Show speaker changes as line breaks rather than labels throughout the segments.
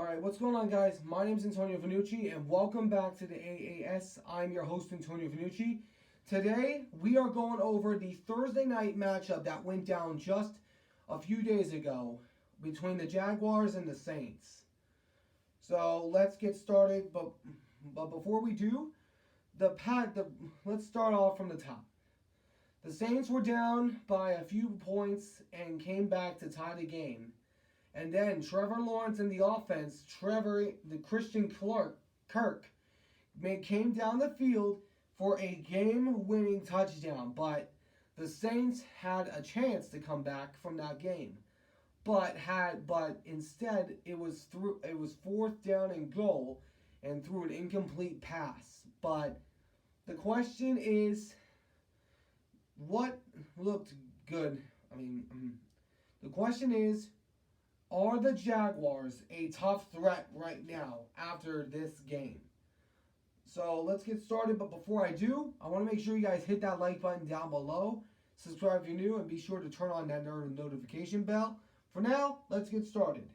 Alright, what's going on, guys? My name is Antonio Vanucci, and welcome back to the AAS. I'm your host, Antonio Vanucci. Today, we are going over the Thursday night matchup that went down just a few days ago between the Jaguars and the Saints. So, let's get started, but before we do, let's start off from the top. The Saints were down by a few points and came back to tie the game. And then Trevor Lawrence in the offense, Christian Kirk, came down the field for a game-winning touchdown. But the Saints had a chance to come back from that game, but instead it was fourth down and goal, and threw an incomplete pass. But the question is, what looked good? The question is, are the Jaguars a tough threat right now after this game? So let's get started, but before I do, I want to make sure you guys hit that like button down below, subscribe if you're new, and be sure to turn on that notification bell. For now, let's get started.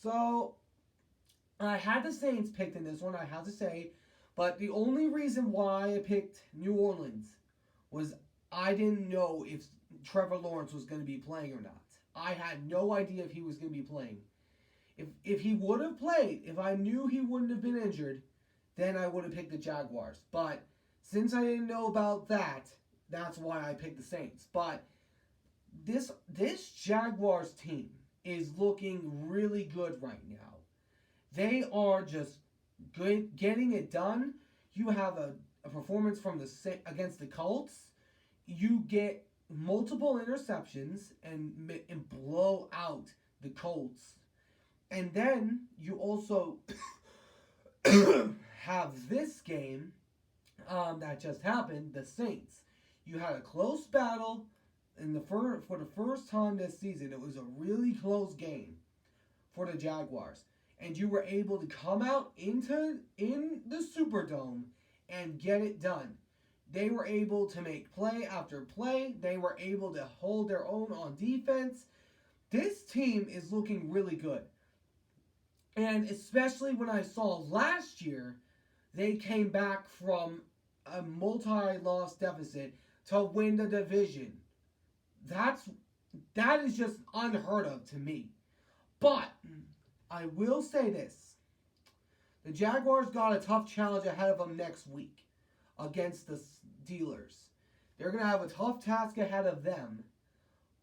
So, I had the Saints picked in this one, I have to say, but the only reason why I picked New Orleans was I didn't know if Trevor Lawrence was going to be playing or not. I had no idea if he was going to be playing. If he would have played, if I knew he wouldn't have been injured, then I would have picked the Jaguars. But since I didn't know about that, that's why I picked the Saints. But this Jaguars team is looking really good right now. They are just good, getting it done. You have a performance from against the Colts. You get multiple interceptions and blow out the Colts. And then you also have this game that just happened, the Saints. You had a close battle for the first time this season. It was a really close game for the Jaguars. And you were able to come out in the Superdome and get it done. They were able to make play after play. They were able to hold their own on defense. This team is looking really good. And especially when I saw last year, they came back from a multi-loss deficit to win the division. That is just unheard of to me. But I will say this. The Jaguars got a tough challenge ahead of them next week against the Steelers. They're going to have a tough task ahead of them.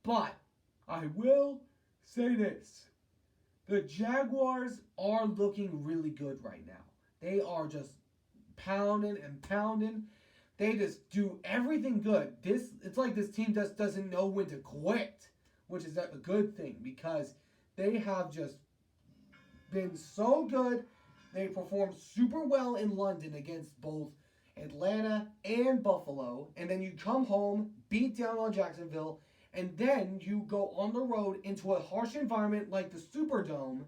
But I will say this. The Jaguars are looking really good right now. They are just pounding and pounding. They just do everything good. It's like this team just doesn't know when to quit, which is a good thing because they have just been so good. They performed super well in London against both Atlanta and Buffalo, and then you come home, beat down on Jacksonville, and then you go on the road into a harsh environment like the Superdome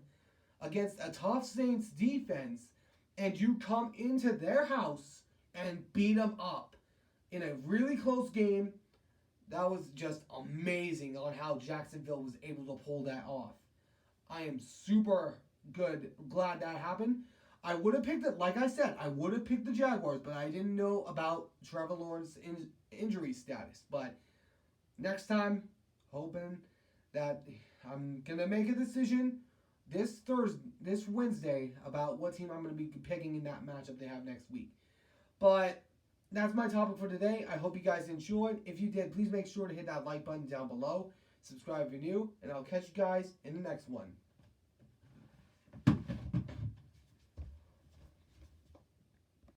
against a tough Saints defense, and you come into their house and beat them up in a really close game. That was just amazing on how Jacksonville was able to pull that off. I am super glad that happened. I would have picked it, like I said, I would have picked the Jaguars, but I didn't know about Trevor Lawrence's injury status. But next time, hoping that I'm going to make a decision this Wednesday about what team I'm going to be picking in that matchup they have next week. But that's my topic for today. I hope you guys enjoyed. If you did, please make sure to hit that like button down below. Subscribe if you're new, and I'll catch you guys in the next one.